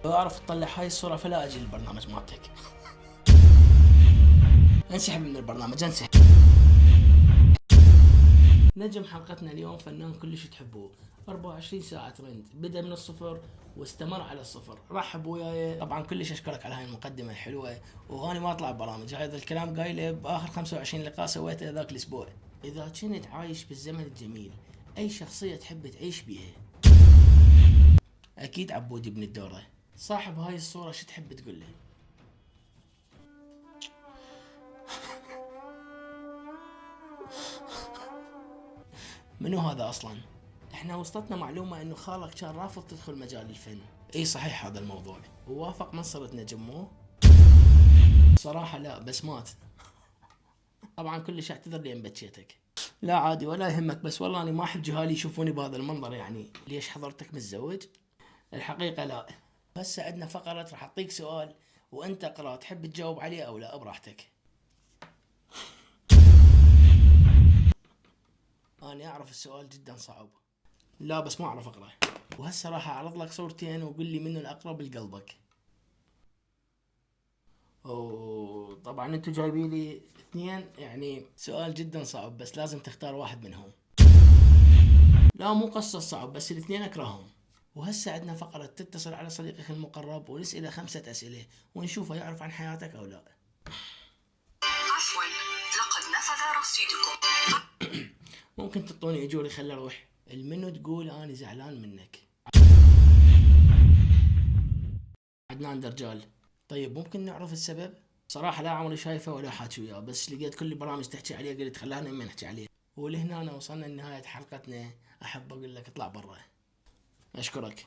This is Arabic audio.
لو اعرف تطلع هاي الصورة فلا اجي للبرنامج مالتك. انسحب من البرنامج، انسحب. نجم حلقتنا اليوم فنان كلش تحبوه، 24 ساعة ترند، بدأ من الصفر واستمر على الصفر. رحب وياي. طبعا كلش اشكرك على هاي المقدمة الحلوة، وهاني ما اطلع ببرامج، هذا الكلام قايله باخر 25 لقاء سويته ذاك الاسبوع. اذا كنت عايش بالزمن الجميل، اي شخصية تحب تعيش بيها؟ اكيد عبود بن الدورة. صاحب هاي الصورة شو تحب تقول له؟ منو هذا اصلا؟ احنا وصلتنا معلومة انه خالك كان رافض تدخل مجال الفن. اي صحيح هذا الموضوع، ووافق منصرة نجم مو؟ صراحة لا، بس مات. طبعا كلش اعتذر لي ان بكيتك. لا عادي ولا يهمك، بس والله اني ما احب جهالي يشوفوني بهذا المنظر. يعني ليش حضرتك متزوج؟ الحقيقة لا. هسه عندنا فقرة راح اعطيك سؤال وانت اقرا، تحب تجاوب عليه او لا براحتك. انا اعرف السؤال جدا صعب. لا بس ما اعرف اقرا. وهسه راح اعرض لك صورتين وقل لي منو الاقرب لقلبك. طبعا انتوا جايبين لي اثنين، يعني سؤال جدا صعب، بس لازم تختار واحد منهم. لا مو قصة صعب، بس الاثنين اكرههم. وهسه عندنا فقرة تتصل على صديقك المقرب ونسأله 5 أسئلة ونشوفه يعرف عن حياتك أو لا. عفوا، لقد نفذ رصيدكم. ممكن تعطوني أجوري خلي أروح؟ المنو تقول أنا زعلان منك. عدنان درجال. طيب ممكن نعرف السبب؟ صراحة لا عمري شايفه ولا حاكي وياه، بس لقيت كل البرامج تحكي عليه قلت خلانا اما نحكي عليه. ولهنا وصلنا لنهاية حلقتنا. أحب أقول لك اطلع برا. أشكرك.